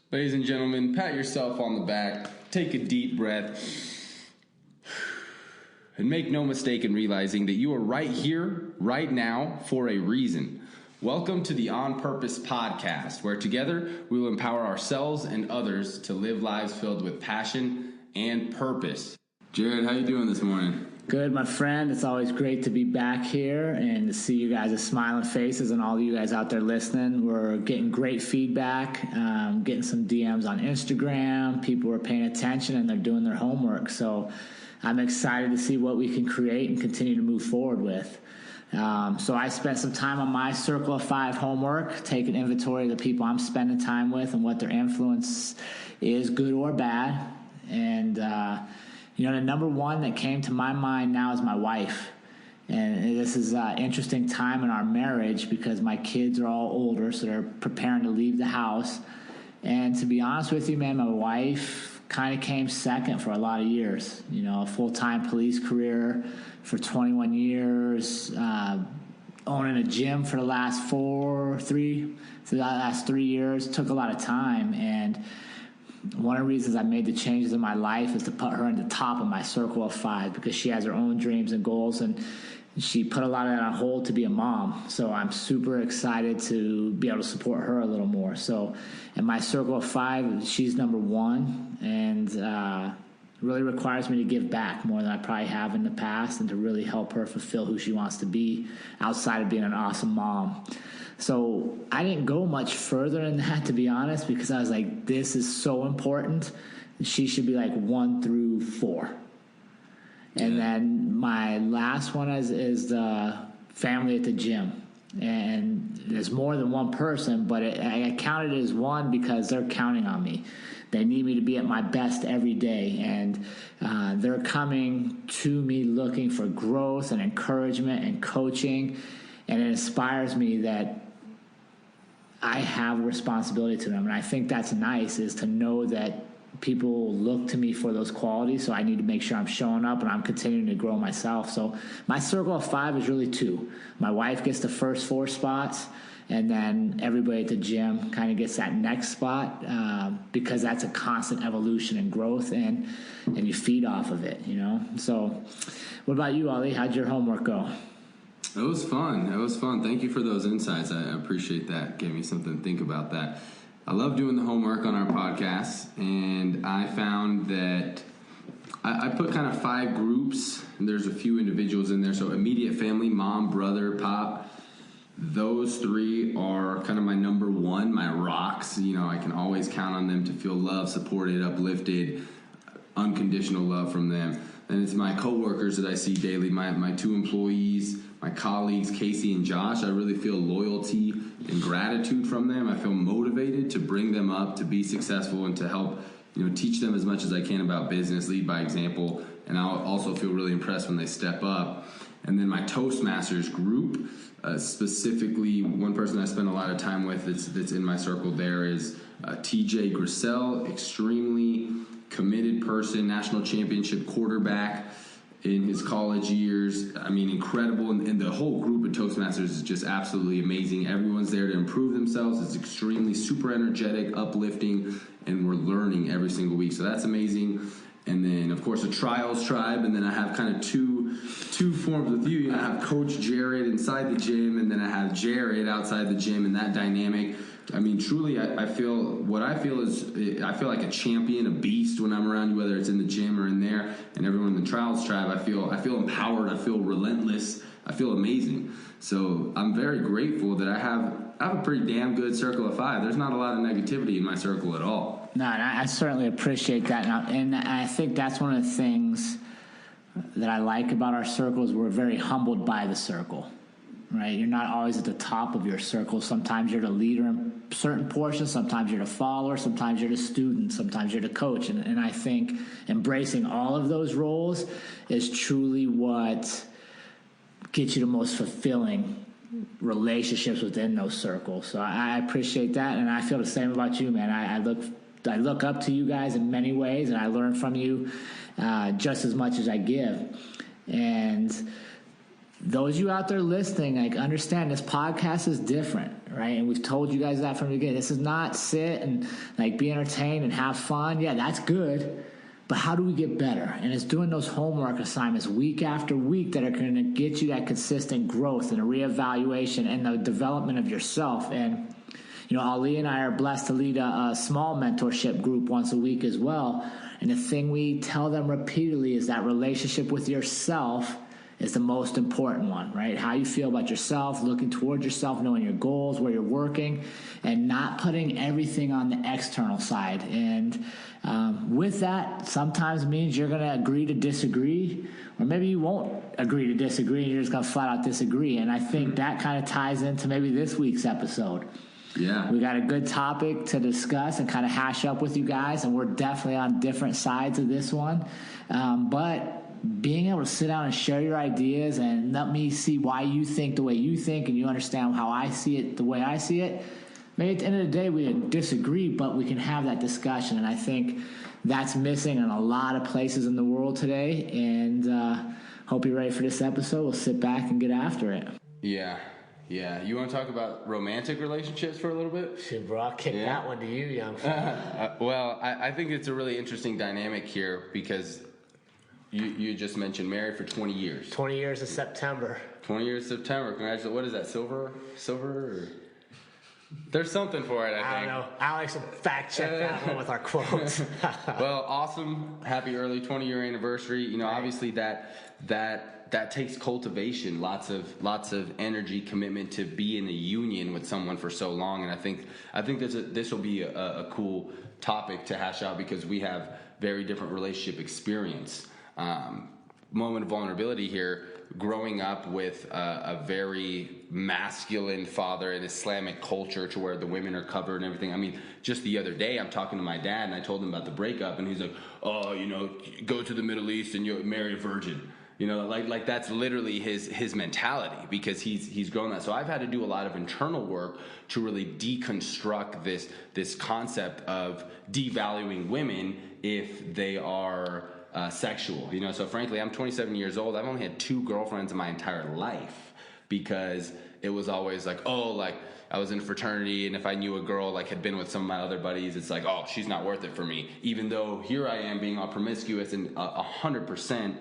Ladies and gentlemen, pat yourself on the back, take a deep breath, and make no mistake in realizing that you are right here, right now, for a reason. Welcome to the On Purpose podcast, where together we will empower ourselves and others to live lives filled with passion and purpose. Jared, how you doing this morning? Good, my friend. It's always great to be back here and to see you guys' smiling faces and all of you guys out there listening. We're getting great feedback, getting some DMs on Instagram. People are paying attention and they're doing their homework. So I'm excited to see what we can create and continue to move forward with. So I spent some time on my Circle of Five homework, taking inventory of the people I'm spending time with and what their influence is, good or bad. And, the number one that came to my mind now is my wife. And this is an interesting time in our marriage because my kids are all older, so they're preparing to leave the house. And to be honest with you, man, my wife kind of came second for a lot of years. You know, a full-time police career for 21 years, owning a gym for the last 3 years, took a lot of time. And one of the reasons I made the changes in my life is to put her in the top of my Circle of Five because she has her own dreams and goals, and she put a lot of that on hold to be a mom. So I'm super excited to be able to support her a little more. So in my Circle of Five, she's number one, and really requires me to give back more than I probably have in the past and to really help her fulfill who she wants to be outside of being an awesome mom. So I didn't go much further than that, to be honest, because I was like, this is so important. She should be like 1 through 4. And then my last one is the family at the gym. And there's more than one person, but I counted it as one because they're counting on me. They need me to be at my best every day. And they're coming to me looking for growth and encouragement and coaching. And it inspires me that I have a responsibility to them. And I think that's nice, is to know that people look to me for those qualities. So I need to make sure I'm showing up and I'm continuing to grow myself. So my Circle of Five is really 2. My wife gets the first 4 spots, and then everybody at the gym kind of gets that next spot because that's a constant evolution and growth, and you feed off of it, you know. So what about you, Ali? How'd your homework go? It was fun. Thank you for those insights. I appreciate that. Gave me something to think about that. I love doing the homework on our podcast, and I found that I put kind of 5 groups, and there's a few individuals in there. So immediate family, mom, brother, pop. Those 3 are kind of my number one, my rocks. You know, I can always count on them to feel loved, supported, uplifted, unconditional love from them. And it's my coworkers that I see daily, my 2 employees, my colleagues, Casey and Josh. I really feel loyalty and gratitude from them. I feel motivated to bring them up, to be successful, and to help, teach them as much as I can about business, lead by example. And I'll also feel really impressed when they step up. And then my Toastmasters group, specifically one person I spend a lot of time with that's in my circle there is TJ Grissel, extremely committed person, national championship quarterback in his college years. I mean, incredible. And the whole group of Toastmasters is just absolutely amazing. Everyone's there to improve themselves. It's extremely super energetic, uplifting, and we're learning every single week. So that's amazing. And then, of course, a trials tribe. And then I have kind of two forms with you. I have Coach Jared inside the gym, and then I have Jared outside the gym, and that dynamic. I mean, truly, I feel like a champion, a beast when I'm around you, whether it's in the gym or in there. And everyone in the trials tribe, I feel empowered. I feel relentless. I feel amazing. So I'm very grateful that I have a pretty damn good Circle of Five. There's not a lot of negativity in my circle at all. No, and I certainly appreciate that. And I think that's one of the things that I like about our circles. We're very humbled by the circle. Right, you're not always at the top of your circle. Sometimes you're the leader in certain portions. Sometimes you're the follower. Sometimes you're the student. Sometimes you're the coach. And I think embracing all of those roles is truly what gets you the most fulfilling relationships within those circles. So I appreciate that, and I feel the same about you, man. I look up to you guys in many ways, and I learn from you just as much as I give. And those of you out there listening, like, understand this podcast is different. right? And we've told you guys that from the beginning. This is not sit and like be entertained and have fun. Yeah, that's good. But how do we get better? And it's doing those homework assignments week after week that are going to get you that consistent growth and a reevaluation and the development of yourself. And, Ali and I are blessed to lead a small mentorship group once a week as well. And the thing we tell them repeatedly is that relationship with yourself is the most important one, right? How you feel about yourself, looking towards yourself, knowing your goals, where you're working, and not putting everything on the external side. And with that, sometimes means you're going to agree to disagree, or maybe you won't agree to disagree, and you're just going to flat out disagree. And I think that kind of ties into maybe this week's episode. Yeah. We got a good topic to discuss and kind of hash up with you guys, and we're definitely on different sides of this one. But being able to sit down and share your ideas and let me see why you think the way you think and you understand how I see it the way I see it, maybe at the end of the day we disagree, but we can have that discussion. And I think that's missing in a lot of places in the world today. And hope you're ready for this episode. We'll sit back and get after it. Yeah. You want to talk about romantic relationships for a little bit? Shoot, bro, I'll kick that one to you, young fella. Well, I think it's a really interesting dynamic here because you just mentioned married for 20 years. 20 years of September. 20 years of September. Congratulations. What is that, silver? Or? There's something for it, I think. I don't know. Alex will fact check that one with our quotes. Well, awesome. Happy early 20-year anniversary. Right. Obviously that takes cultivation, lots of energy, commitment to be in a union with someone for so long. And I think this will be a cool topic to hash out because we have very different relationship experience. Moment of vulnerability here. Growing up with a very masculine father in Islamic culture to where the women are covered and everything. I mean, just the other day I'm talking to my dad and I told him about the breakup and he's like, oh, go to the Middle East and you'll marry a virgin. Like that's literally his mentality because he's grown that. So I've had to do a lot of internal work to really deconstruct this concept of devaluing women if they are sexual. So frankly, I'm 27 years old. I've only had 2 girlfriends in my entire life because it was always like, I was in a fraternity, and if I knew a girl had been with some of my other buddies, it's like, oh, she's not worth it for me. Even though here I am being all promiscuous and 100%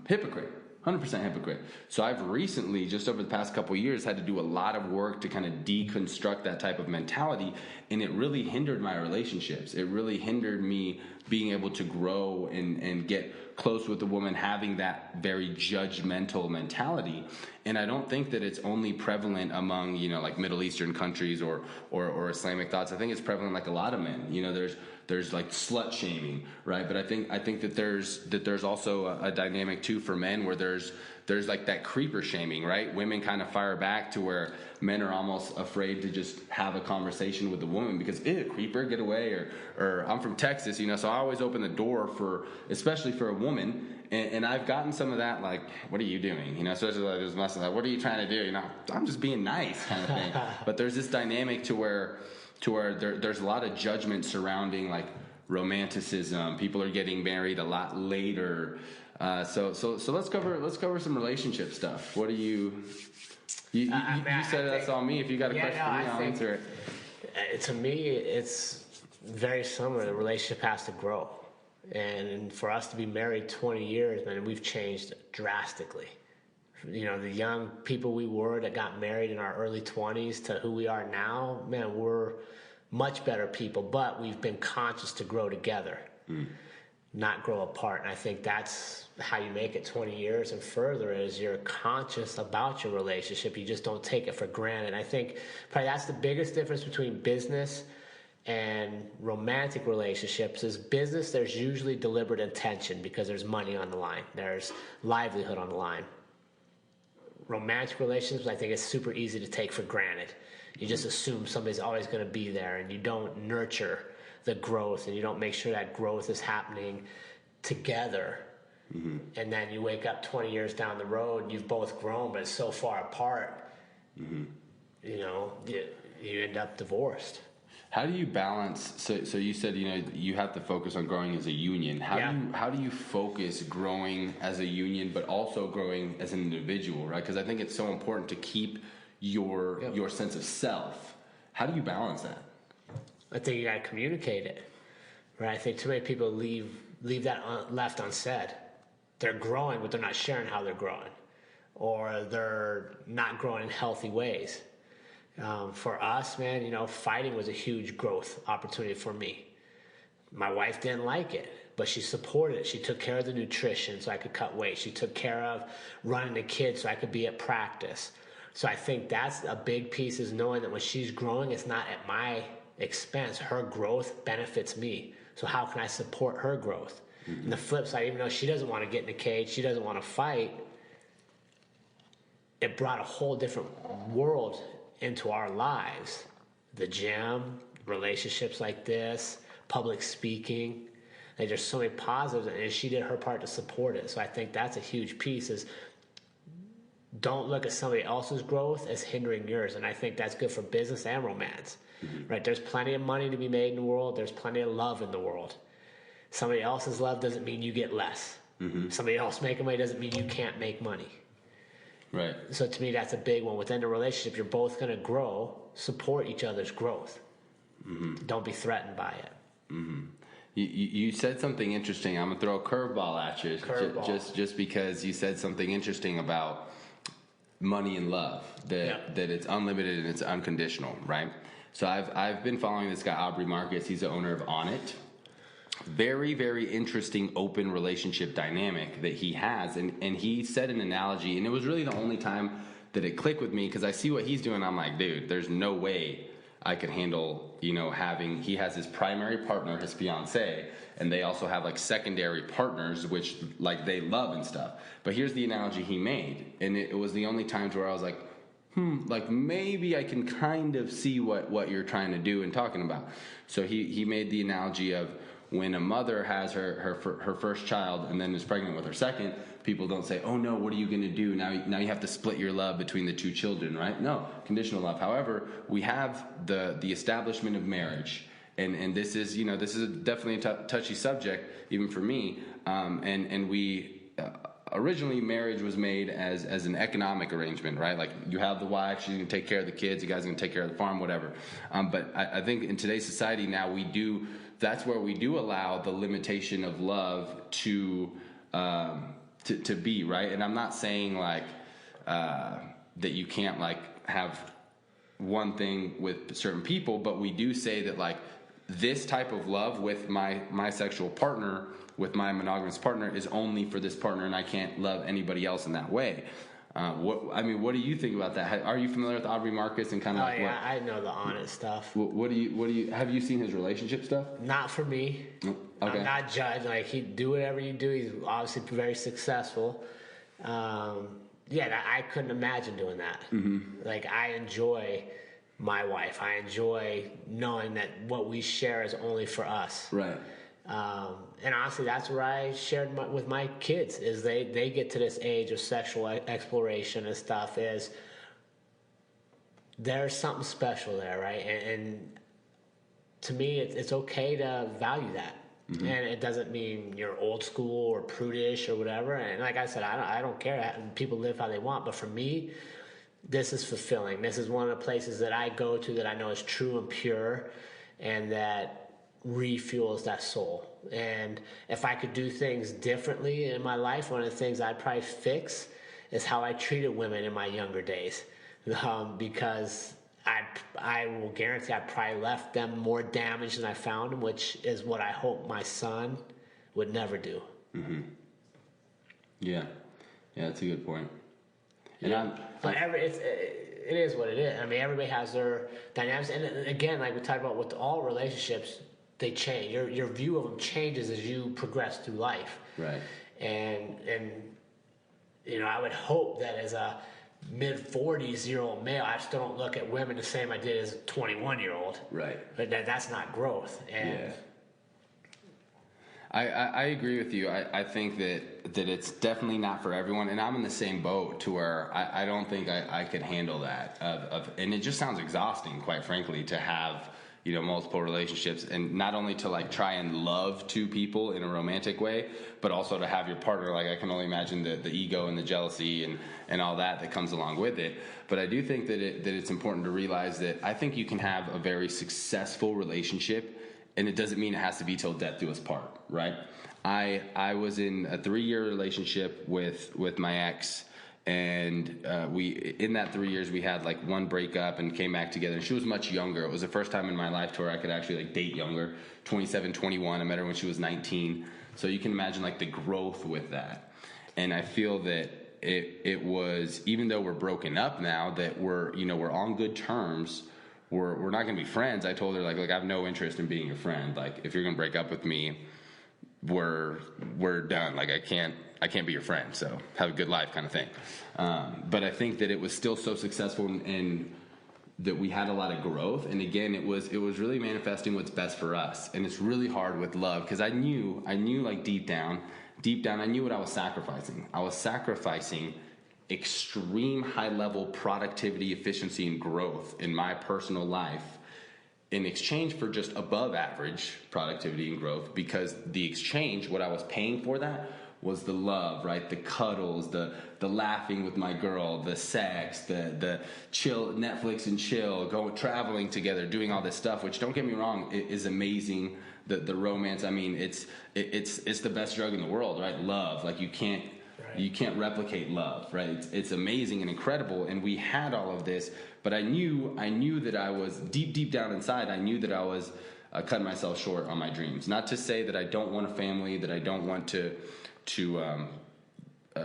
hypocrite. 100% hypocrite. So I've recently, just over the past couple of years, had to do a lot of work to kind of deconstruct that type of mentality, and it really hindered my relationships. It really hindered me being able to grow and get close with a woman having that very judgmental mentality. And I don't think that it's only prevalent among, Middle Eastern countries or Islamic thoughts. I think it's prevalent like a lot of men. There's like slut shaming, right? But I think that there's also a dynamic too for men where there's like that creeper shaming, right? Women kind of fire back to where men are almost afraid to just have a conversation with a woman because, creeper, get away. Or I'm from Texas, so I always open the door especially for a woman. And I've gotten some of that, like, what are you doing? Especially like this muscle, like, what are you trying to do? I'm just being nice kind of thing. But there's this dynamic to where there's a lot of judgment surrounding like romanticism. People are getting married a lot later. So let's cover some relationship stuff. What do you said that's all me. If you got a question for me, I'll answer it. To me, it's very similar. The relationship has to grow. And for us to be married 20 years, man, we've changed drastically. The young people we were that got married in our early 20s to who we are now, man, we're much better people, but we've been conscious to grow together, not grow apart. And I think that's how you make it 20 years and further is you're conscious about your relationship. You just don't take it for granted. I think probably that's the biggest difference between business and romantic relationships. Is business, there's usually deliberate intention because there's money on the line. There's livelihood on the line. Romantic relationships, I think it's super easy to take for granted. You just assume somebody's always going to be there, and you don't nurture the growth, and you don't make sure that growth is happening together. Mm-hmm. And then you wake up 20 years down the road, and you've both grown, but it's so far apart, you end up divorced. How do you balance? So you said you have to focus on growing as a union. How do you focus growing as a union, but also growing as an individual, right? Because I think it's so important to keep your sense of self. How do you balance that? I think you got to communicate it, right? I think too many people leave that left unsaid. They're growing, but they're not sharing how they're growing, or they're not growing in healthy ways. For us, man, fighting was a huge growth opportunity for me. My wife didn't like it, but she supported it. She took care of the nutrition so I could cut weight. She took care of running the kids so I could be at practice. So I think that's a big piece, is knowing that when she's growing, it's not at my expense. Her growth benefits me. So how can I support her growth? Mm-hmm. And the flip side, even though she doesn't want to get in a cage, she doesn't want to fight, it brought a whole different world into our lives. The gym, relationships like this, public speaking. Like, there's so many positives, and she did her part to support it. So I think that's a huge piece, is don't look at somebody else's growth as hindering yours. And I think that's good for business and romance. Mm-hmm. Right? There's plenty of money to be made in the world. There's plenty of love in the world. Somebody else's love doesn't mean you get less. Mm-hmm. Somebody else making money doesn't mean you can't make money. Right. So to me, that's a big one. Within the relationship, you're both going to grow. Support each other's growth. Mm-hmm. Don't be threatened by it. Mm-hmm. You said something interesting. I'm gonna throw a curveball at you, just because you said something interesting about money and love, that it's unlimited and it's unconditional, right? So I've been following this guy, Aubrey Marcus. He's the owner of On It. Very, very interesting open relationship dynamic that he has, and he said an analogy, and it was really the only time that it clicked with me, because I see what he's doing. I'm like, dude, there's no way I could handle, he has his primary partner, his fiance, and they also have like secondary partners, which like they love and stuff. But here's the analogy he made, and it was the only times where I was like, like maybe I can kind of see what you're trying to do and talking about. So he made the analogy of when a mother has her first child and then is pregnant with her second, people don't say, oh no, what are you going to do? Now you have to split your love between the two children, right? No, conditional love. However, we have the establishment of marriage. And this is definitely a touchy subject, even for me. And we originally, marriage was made as an economic arrangement, right? Like, you have the wife, she's going to take care of the kids, you guys are going to take care of the farm, whatever. But I think in today's society now, that's where we do allow the limitation of love to be, right? And I'm not saying like that you can't like have one thing with certain people, but we do say that like this type of love with my sexual partner, with my monogamous partner, is only for this partner, and I can't love anybody else in that way. What do you think about that? Are you familiar with Aubrey Marcus and kind of? I know the honest stuff. What do you have you seen his relationship stuff? Not for me. Okay. I'm not judged. Like, he do whatever you do. He's obviously very successful. I couldn't imagine doing that. Mm-hmm. Like, I enjoy my wife. I enjoy knowing that what we share is only for us. Right. And honestly, that's where I shared with my kids, is they get to this age of sexual exploration and stuff, is there's something special there, right? And to me, it's okay to value that. Mm-hmm. And it doesn't mean you're old school or prudish or whatever. And like I said, I don't care. People live how they want. But for me, this is fulfilling. This is one of the places that I go to that I know is true and pure, and that refuels that soul. And if I could do things differently in my life, one of the things I'd probably fix is how I treated women in my younger days, because I will guarantee I probably left them more damaged than I found them, which is what I hope my son would never do. Mm-hmm. Yeah, that's a good point. And it is what it is. I mean, everybody has their dynamics, and again, like we talked about with all relationships, they change. Your view of them changes as you progress through life. Right. And I would hope that as a mid-40s-year-old male, I still don't look at women the same I did as a 21-year-old. Right. But that's not growth. And I agree with you. I think that it's definitely not for everyone, and I'm in the same boat to where I don't think I could handle that. And it just sounds exhausting, quite frankly, to have multiple relationships, and not only to like try and love two people in a romantic way, but also to have your partner, like I can only imagine the ego and the jealousy and all that comes along with it. But I do think that it's important to realize that I think you can have a very successful relationship, and it doesn't mean it has to be till death do us part, right? I was in a 3-year relationship with my ex, and we in that 3 years we had like one breakup and came back together. And she was much younger. It was the first time in my life to where I could actually like date younger, 27, 21. I met her when she was 19. So you can imagine like the growth with that. And I feel that it was, even though we're broken up now, that we're on good terms. We're not gonna be friends. I told her like I have no interest in being your friend. Like if you're gonna break up with me, we're done. Like I can't be your friend, so have a good life kind of thing. But I think that it was still so successful, and that we had a lot of growth. And again, it was really manifesting what's best for us. And it's really hard with love, because I knew like deep down, I knew what I was sacrificing. I was sacrificing extreme high level productivity, efficiency, and growth in my personal life in exchange for just above average productivity and growth, because the exchange, what I was paying for that, was the love, right? The cuddles, the laughing with my girl, the sex, the chill, Netflix and chill, go traveling together, doing all this stuff, which, don't get me wrong, it is amazing. The romance, I mean, it's the best drug in the world, right? Love, like you can't replicate love, right? It's amazing and incredible, and we had all of this, but I knew that I was deep down inside. I knew that I was cutting myself short on my dreams. Not to say that I don't want a family, that I don't want to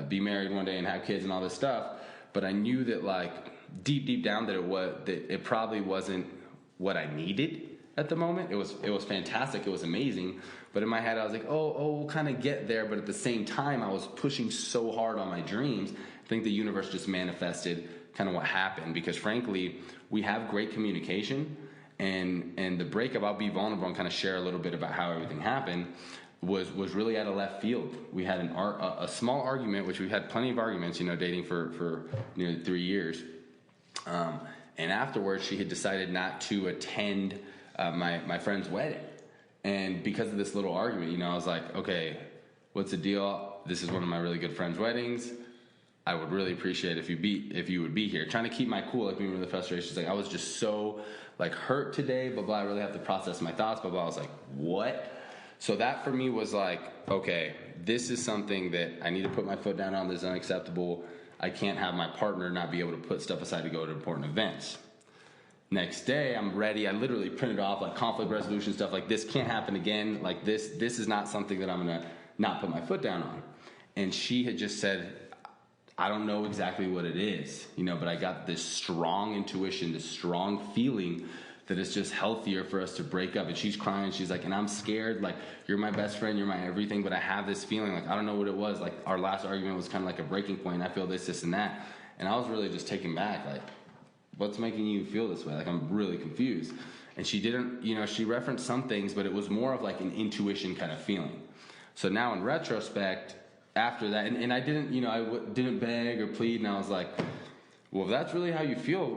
be married one day and have kids and all this stuff, but I knew that like deep down that it probably wasn't what I needed at the moment. It was fantastic. It was amazing. But in my head, I was like, we'll kind of get there. But at the same time, I was pushing so hard on my dreams. I think the universe just manifested kind of what happened, because frankly, we have great communication, and the breakup, I'll be vulnerable and kind of share a little bit about how everything happened, was really out of left field. We had a small argument, which we've had plenty of arguments, dating for nearly 3 years. And afterwards, she had decided not to attend my friend's wedding. And because of this little argument, I was like, okay, what's the deal? This is one of my really good friend's weddings. I would really appreciate if you would be here. Trying to keep my cool, like, being really frustrated. She's like, I was just so like hurt today, blah blah. I really have to process my thoughts, blah blah. I was like, what? So that for me was like, okay, this is something that I need to put my foot down on. This is unacceptable. I can't have my partner not be able to put stuff aside to go to important events. Next day, I'm ready. I literally printed off like conflict resolution stuff. Like, this can't happen again. Like, this is not something that I'm gonna not put my foot down on. And she had just said, I don't know exactly what it is, but I got this strong intuition, this strong feeling that it's just healthier for us to break up. And she's crying. She's like, and I'm scared. Like, you're my best friend. You're my everything. But I have this feeling, like, I don't know what it was. Like, our last argument was kind of like a breaking point. I feel this, and that. And I was really just taken back. Like, what's making you feel this way? Like, I'm really confused. And she didn't, she referenced some things, but it was more of like an intuition kind of feeling. So now in retrospect, after that, and I didn't, didn't beg or plead. And I was like, well, if that's really how you feel,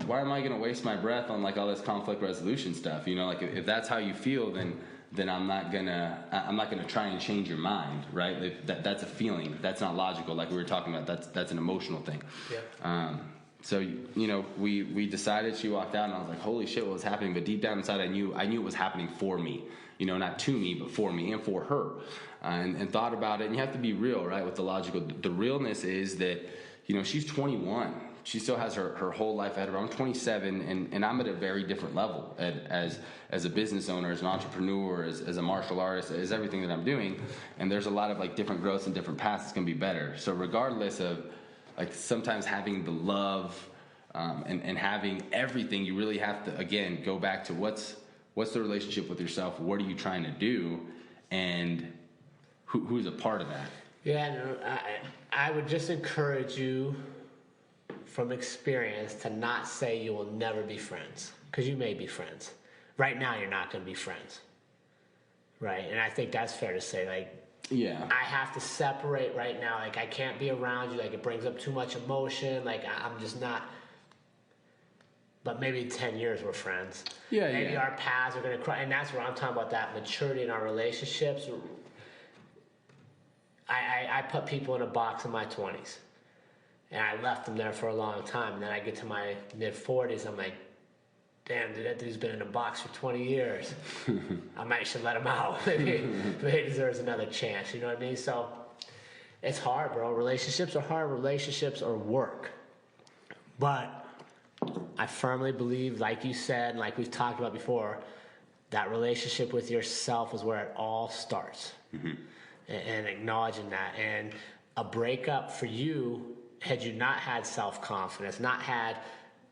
why am I going to waste my breath on like all this conflict resolution stuff? Like if that's how you feel, then I'm not gonna try and change your mind, right? That's a feeling. That's not logical. Like we were talking about, that's an emotional thing. Yeah. So we decided. She walked out, and I was like, holy shit, what was happening? But deep down inside, I knew it was happening for me. Not to me, but for me and for her. And thought about it. And you have to be real, right? With the logical. The realness is that she's 21. She still has her whole life ahead of her. I'm 27, and I'm at a very different level as a business owner, as an entrepreneur, as a martial artist, as everything that I'm doing. And there's a lot of like different growths and different paths that's going to be better. So regardless of like sometimes having the love and having everything, you really have to, again, go back to what's the relationship with yourself? What are you trying to do? And who's a part of that? Yeah, no, I would just encourage you from experience to not say you will never be friends, because you may be friends. Right now, you're not going to be friends, right? And I think that's fair to say. Like, yeah, I have to separate right now. Like, I can't be around you. Like, it brings up too much emotion. Like, I'm just not. but maybe 10 years we're friends. Yeah, maybe yeah. our paths are going to cross, and that's where I'm talking about that maturity in our relationships. I put people in a box in my 20s, and I left them there for a long time. And then I get to my mid 40s, I'm like, damn, dude, that dude's been in a box for 20 years. I might should let him out. Maybe he deserves another chance. You know what I mean? So it's hard, bro. Relationships are hard. Relationships are work. But I firmly believe, like you said, and like we've talked about before, that relationship with yourself is where it all starts. Mm-hmm. And acknowledging that. And a breakup for you, had you not had self-confidence, not had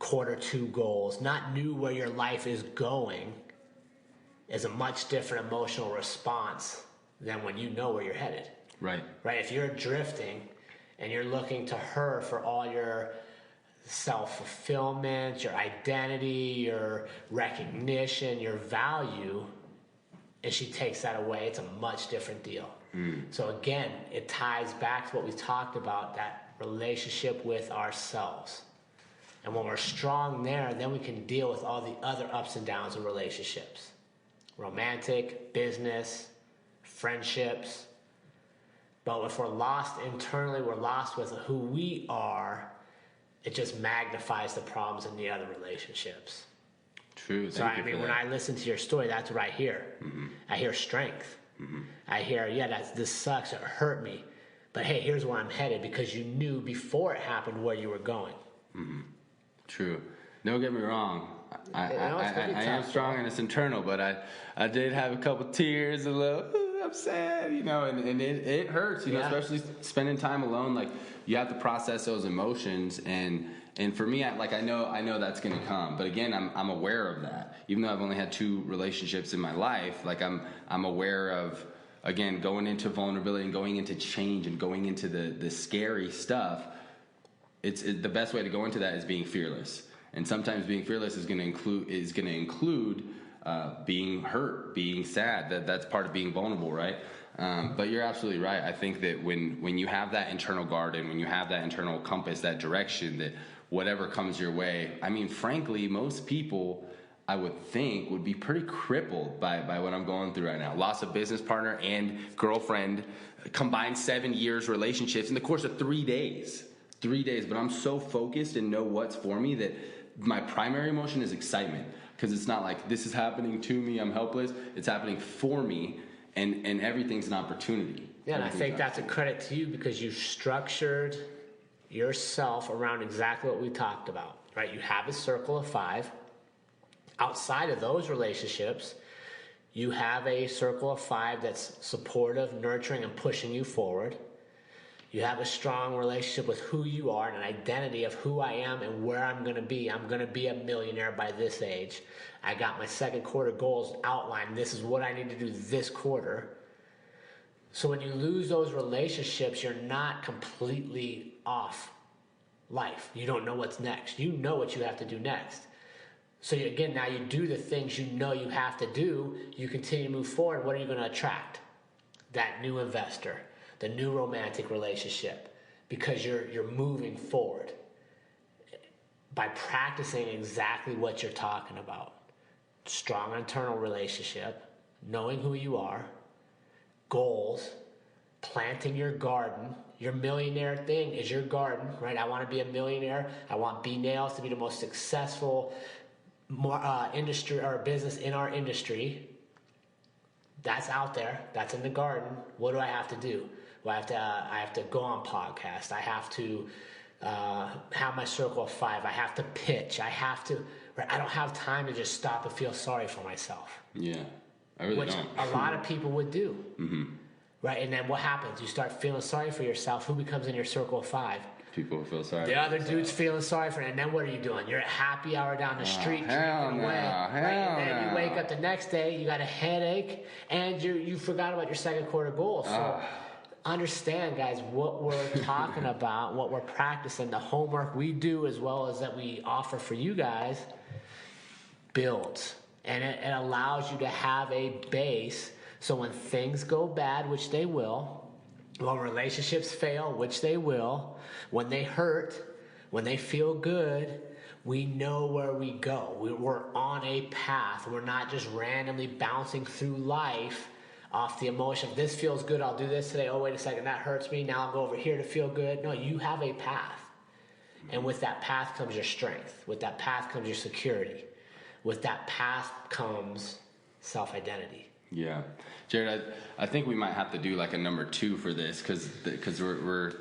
Q2 goals, not knew where your life is going, is a much different emotional response than when you know where you're headed. Right. Right. If you're drifting and you're looking to her for all your self-fulfillment, your identity, your recognition, your value, and she takes that away, it's a much different deal. So again, it ties back to what we talked about, that relationship with ourselves. And when we're strong there, then we can deal with all the other ups and downs of relationships. Romantic, business, friendships. But if we're lost internally, we're lost with who we are, it just magnifies the problems in the other relationships. True. So I mean, when I listen to your story, that's what I hear. Mm-hmm. I hear strength. Mm-hmm. I hear, this sucks, it hurt me. But hey, here's where I'm headed, because you knew before it happened where you were going. Mm-hmm. True. Don't get me wrong. I am strong, bro. And it's internal, but I did have a couple tears, a little, I'm sad, and it hurts, especially spending time alone. Like, you have to process those emotions, and for me, I know that's going to come. But again, I'm aware of that. Even though I've only had 2 relationships in my life, like I'm aware of, again, going into vulnerability and going into change and going into the scary stuff. It's the best way to go into that is being fearless. And sometimes being fearless is going to include being hurt, being sad. That's part of being vulnerable, right? But you're absolutely right. I think that when you have that internal garden, when you have that internal compass, that direction, that whatever comes your way, I mean, frankly, most people, I would think, would be pretty crippled by what I'm going through right now. Loss of business partner and girlfriend, combined 7 years relationships in the course of 3 days. 3 days, but I'm so focused and know what's for me that my primary emotion is excitement, because it's not like this is happening to me, I'm helpless. It's happening for me, and everything's an opportunity. Yeah, and I think that's a credit to you, because you structured yourself around exactly what we talked about, right? You have a circle of 5. Outside of those relationships, you have a circle of 5 that's supportive, nurturing, and pushing you forward. You have a strong relationship with who you are and an identity of who I am and where I'm going to be. I'm going to be a millionaire by this age. I got my second quarter goals outlined. This is what I need to do this quarter. So when you lose those relationships, you're not completely off life. You don't know what's next. You know what you have to do next. So again, now you do the things you know you have to do. You continue to move forward. What are you going to attract? That new investor, the new romantic relationship, because you're moving forward by practicing exactly what you're talking about. Strong internal relationship, knowing who you are, goals, planting your garden. Your millionaire thing is your garden, right? I want to be a millionaire. I want B Nails to be the most successful industry or business in our industry. That's out there. That's in the garden. What do I have to do? Well, I have to go on podcasts. I have to have my circle of 5. I have to pitch. I don't have time to just stop and feel sorry for myself. Yeah, I really don't. Which a lot of people would do. Mm-hmm. Right, and then what happens? You start feeling sorry for yourself. Who becomes in your circle of 5? People feel sorry. The other dude's feeling sorry for it. And then what are you doing? You're at happy hour down the street drinking away. Right? And then you wake up the next day, you got a headache, and you forgot about your second quarter goal. So understand, guys, what we're talking about, what we're practicing, the homework we do as well as that we offer for you guys builds. And it allows you to have a base. So when things go bad, which they will, when relationships fail, which they will, when they hurt, when they feel good, We know where we go. We're on a path. We're not just randomly bouncing through life off the emotion. This feels good, I'll do this today. Oh, wait a second, that hurts me. Now I'll go over here to feel good. No, you have a path. And with that path comes your strength. With that path comes your security. With that path comes self-identity. Yeah. Jared, I think we might have to do like a number 2 for this because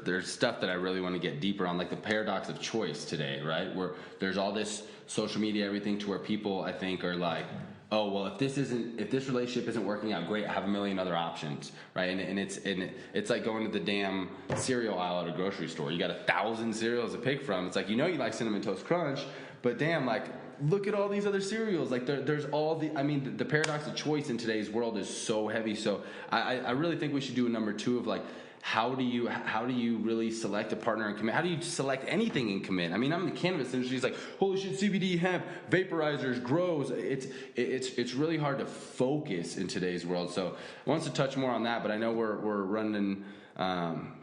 there's stuff that I really want to get deeper on, like the paradox of choice today, right? Where there's all this social media, everything, to where people, I think, are like, oh, well, if this relationship isn't working out great, I have a million other options, right? And it's like going to the damn cereal aisle at a grocery store. You got 1,000 cereals to pick from. It's like, you like Cinnamon Toast Crunch, but damn, like, look at all these other cereals. Like, there's all the paradox of choice in today's world is so heavy. So I really think we should do a number 2 of like, how do you really select a partner and commit? How do you select anything and commit? I mean, I'm in the cannabis industry. It's like, holy shit, CBD, hemp, vaporizers, grows. It's really hard to focus in today's world. So I want to touch more on that, but I know we're running.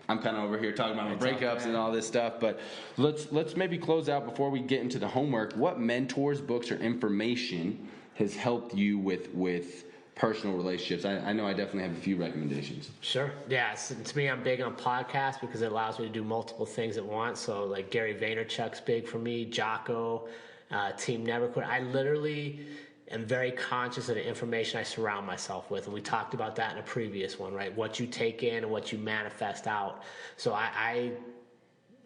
I'm kind of over here talking about my breakups and all this stuff, but let's maybe close out before we get into the homework. What mentors, books, or information has helped you with personal relationships? I know I definitely have a few recommendations. Sure. Yeah. So to me, I'm big on podcasts because it allows me to do multiple things at once. So like Gary Vaynerchuk's big for me, Jocko, Team Never Quit. I literally am very conscious of the information I surround myself with. And we talked about that in a previous one, right? What you take in and what you manifest out. So I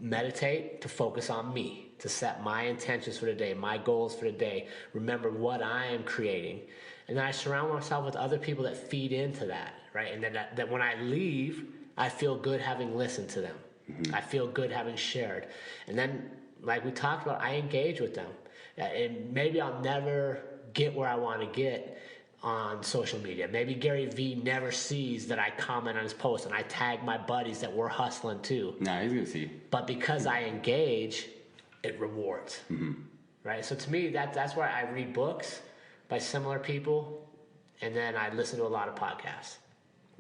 meditate to focus on me, to set my intentions for the day, my goals for the day, remember what I am creating. And then I surround myself with other people that feed into that, right? And then that when I leave, I feel good having listened to them. Mm-hmm. I feel good having shared. And then, like we talked about, I engage with them. And maybe I'll never get where I want to get on social media. Maybe Gary V never sees that I comment on his post and I tag my buddies that we're hustling too. Nah, he's gonna see. But because I engage, it rewards, right? So to me, that's why I read books by similar people, and then I listen to a lot of podcasts.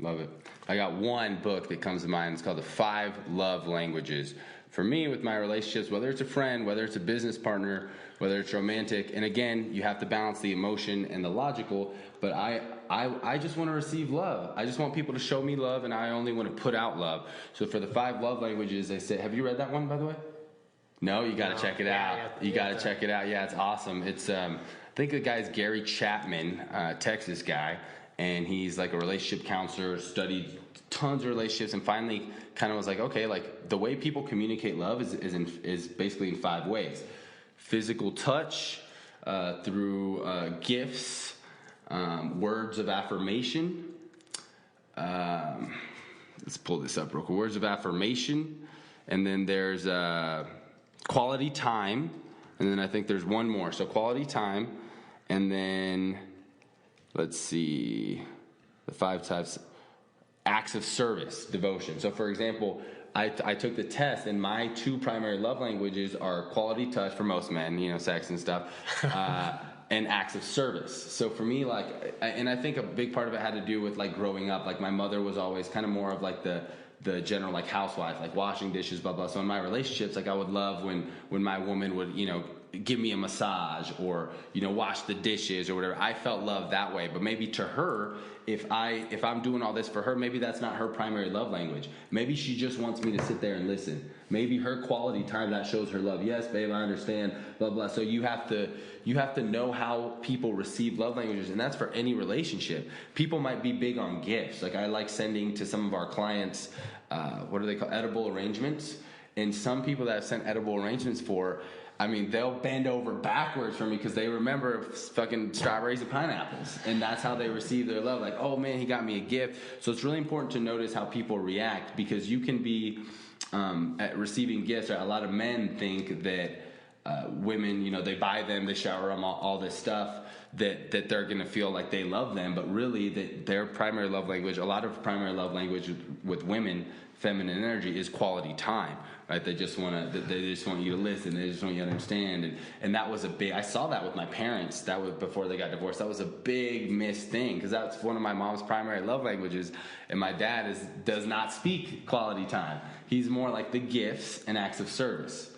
Love it. I got one book that comes to mind. It's called The 5 Love Languages. For me, with my relationships, whether it's a friend, whether it's a business partner, whether it's romantic, and again, you have to balance the emotion and the logical, but I just want to receive love. I just want people to show me love, and I only want to put out love. So for the 5 love languages, they say, have you read that one, by the way? No, you got to check it out. You got to check it out. Yeah, it's awesome. It's I think the guy's Gary Chapman, Texas guy, and he's like a relationship counselor, studied tons of relationships, and finally kind of was like, okay, like the way people communicate love is basically in 5 ways: physical touch, through gifts, words of affirmation. Let's pull this up real quick. Words of affirmation, and then there's quality time, and then I think there's one more. So quality time, and then let's see, the 5 types: acts of service, devotion. So for example, I took the test, and my 2 primary love languages are quality touch for most men, sex and stuff, and acts of service. So for me, like, and I think a big part of it had to do with like growing up. Like my mother was always kind of more of like the general like housewife, like washing dishes, blah blah. So in my relationships, like I would love when my woman would give me a massage or wash the dishes or whatever. I felt love that way. But maybe to her, if I'm doing all this for her, maybe that's not her primary love language. Maybe she just wants me to sit there and listen. Maybe her quality time, that shows her love. Yes, babe, I understand, blah blah. So you have to know how people receive love languages, and that's for any relationship. People might be big on gifts. Like I like sending to some of our clients, what are they called, edible arrangements. And some people that I've sent edible arrangements for, I mean, they'll bend over backwards for me because they remember fucking strawberries and pineapples. And that's how they receive their love. Like, oh man, he got me a gift. So it's really important to notice how people react, because you can be at receiving gifts. Right? A lot of men think that women, they buy them, they shower them, all this stuff, that they're going to feel like they love them. But really, that their primary love language, a lot of primary love language with women, feminine energy, is quality time. Right? They just want you to listen. They just want you to understand. And that was I saw that with my parents. That was before they got divorced. That was a big missed thing, because that's one of my mom's primary love languages. And my dad does not speak quality time. He's more like the gifts and acts of service.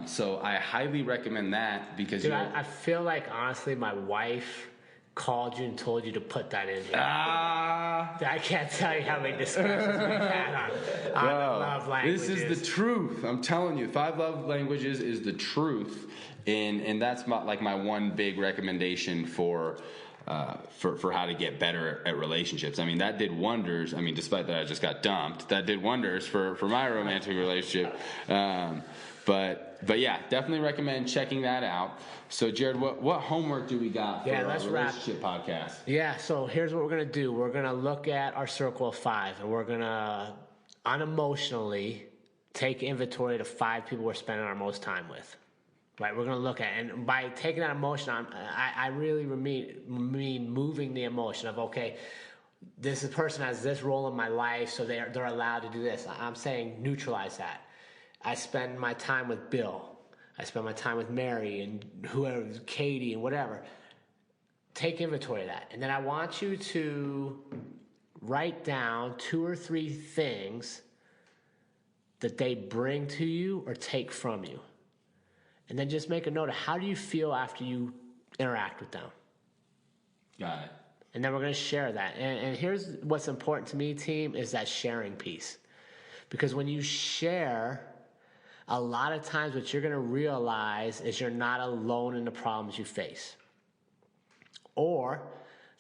So I highly recommend that because Dude, I feel like, honestly, my wife called you and told you to put that in here. I can't tell you how many discussions we've had on the love languages. This is the truth. I'm telling you, 5 love languages is the truth, and that's my one big recommendation for how to get better at relationships. I mean, that did wonders. I mean, despite that I just got dumped, that did wonders for my romantic relationship. But yeah, definitely recommend checking that out. So Jared, what homework do we got for our relationship podcast? Yeah, so here's what we're going to do. We're going to look at our circle of 5, and we're going to unemotionally take inventory of 5 people we're spending our most time with. Right, we're going to look at, and by taking that emotion on, I really mean moving the emotion of, okay, this person has this role in my life, so they're allowed to do this. I'm saying neutralize that. I spend my time with Bill. I spend my time with Mary and whoever, Katie and whatever. Take inventory of that. And then I want you to write down 2 or 3 things that they bring to you or take from you. And then just make a note of how do you feel after you interact with them. Got it. And then we're going to share that. And here's what's important to me, team, is that sharing piece. Because when you share, a lot of times what you're going to realize is you're not alone in the problems you face. Or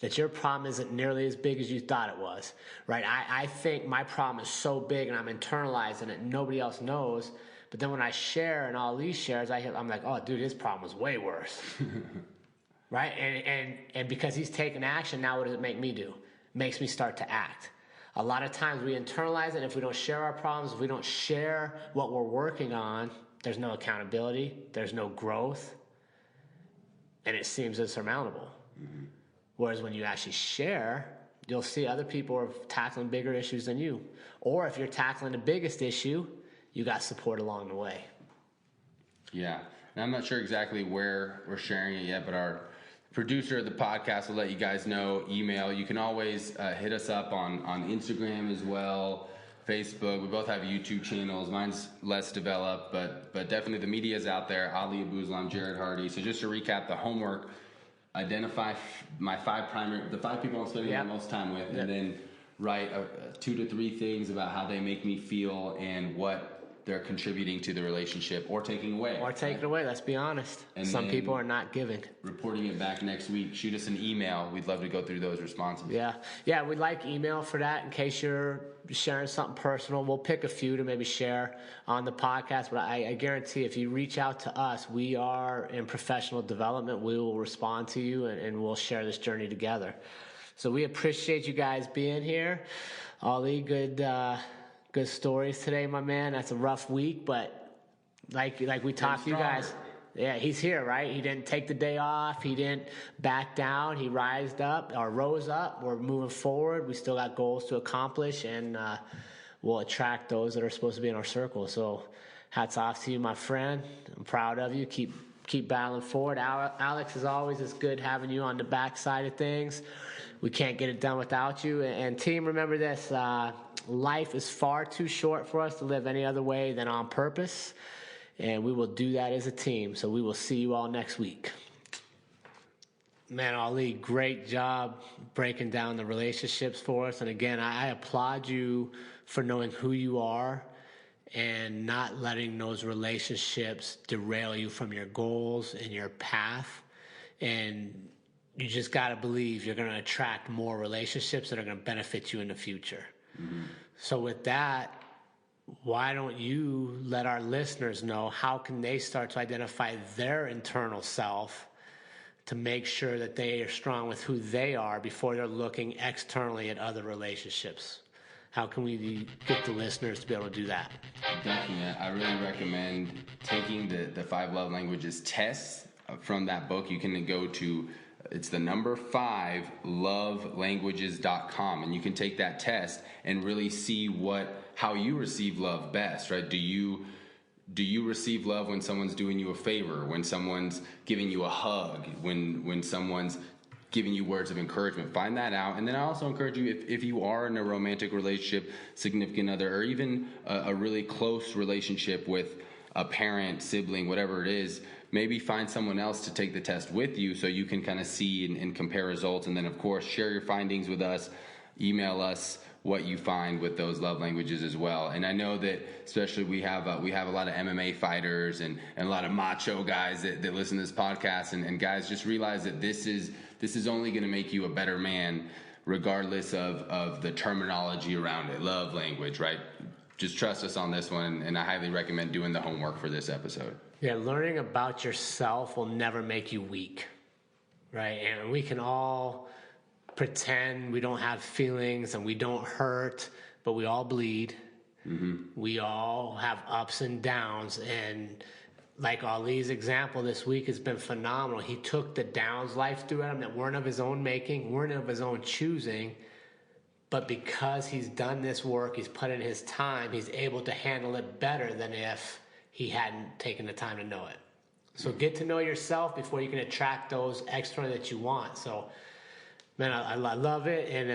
that your problem isn't nearly as big as you thought it was, right? I think my problem is so big and I'm internalizing it and nobody else knows. But then when I share and all these shares, I'm like, oh, dude, his problem was way worse. Right? And because he's taken action, now what does it make me do? It makes me start to act. A lot of times we internalize it, and if we don't share our problems, if we don't share what we're working on, there's no accountability, there's no growth, and it seems insurmountable. Mm-hmm. Whereas when you actually share, you'll see other people are tackling bigger issues than you. Or if you're tackling the biggest issue, you got support along the way. Yeah, and I'm not sure exactly where we're sharing it yet, but our producer of the podcast will let you guys know. Email. You can always hit us up on Instagram as well, Facebook. We both have YouTube channels. Mine's less developed, but definitely the media's out there. Ali Abuzlam, Jared Hardy. So just to recap the homework, identify the 5 people I'm spending the most time with, and then write 2 to 3 things about how they make me feel and what they're contributing to the relationship or taking away. Let's be honest. And some people are not giving. Reporting it back next week. Shoot us an email. We'd love to go through those responses. Yeah, we'd like email for that in case you're sharing something personal. We'll pick a few to maybe share on the podcast, but I guarantee if you reach out to us, we are in professional development. We will respond to you and we'll share this journey together. So we appreciate you guys being here. Ali, good stories today, my man. That's a rough week, but like we talked to you guys. Yeah, he's here, right? He didn't take the day off. He didn't back down. He rose up. We're moving forward. We still got goals to accomplish, and we'll attract those that are supposed to be in our circle. So hats off to you, my friend. I'm proud of you. Keep battling forward. Alex, as always, it's good having you on the backside of things. We can't get it done without you. And team, remember this. Life is far too short for us to live any other way than on purpose. And we will do that as a team. So we will see you all next week. Man, Ali, great job breaking down the relationships for us. And again, I applaud you for knowing who you are and not letting those relationships derail you from your goals and your path. And you just got to believe you're going to attract more relationships that are going to benefit you in the future. Mm-hmm. So with that, why don't you let our listeners know how can they start to identify their internal self to make sure that they are strong with who they are before they're looking externally at other relationships? How can we get the listeners to be able to do that? Definitely. I really recommend taking the 5 love languages test from that book. You can go to, it's the number 5 lovelanguages.com, and you can take that test and really see how you receive love best, right? Do you receive love when someone's doing you a favor, when someone's giving you a hug, when someone's giving you words of encouragement? Find that out. And then I also encourage you, if you are in a romantic relationship, significant other, or even a really close relationship with a parent, sibling, whatever it is, maybe find someone else to take the test with you so you can kind of see and compare results. And then, of course, share your findings with us. Email us what you find with those love languages as well. And I know that especially we have a lot of MMA fighters and a lot of macho guys that listen to this podcast. And guys, just realize that this is only going to make you a better man regardless of the terminology around it. Love language, right? Just trust us on this one, and I highly recommend doing the homework for this episode. Yeah, learning about yourself will never make you weak, right? And we can all pretend we don't have feelings and we don't hurt, but we all bleed. Mm-hmm. We all have ups and downs, and like Ali's example this week has been phenomenal. He took the downs life threw at him that weren't of his own making, weren't of his own choosing, but because he's done this work, he's put in his time, he's able to handle it better than if he hadn't taken the time to know it. So get to know yourself before you can attract those external that you want. So, man, I love it, and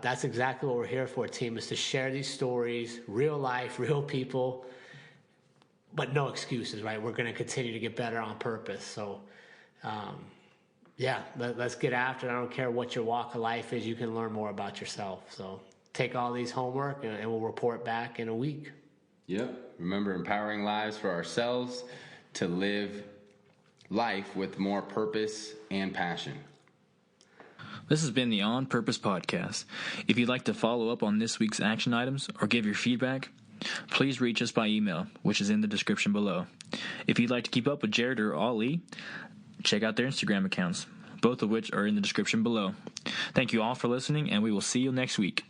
that's exactly what we're here for, team, is to share these stories, real life, real people, but no excuses, right? We're going to continue to get better on purpose. So, yeah, let's get after it. I don't care what your walk of life is. You can learn more about yourself. So take all these homework, and we'll report back in a week. Yep. Remember, empowering lives for ourselves to live life with more purpose and passion. This has been the On Purpose Podcast. If you'd like to follow up on this week's action items or give your feedback, please reach us by email, which is in the description below. If you'd like to keep up with Jared or Ali, check out their Instagram accounts, both of which are in the description below. Thank you all for listening, and we will see you next week.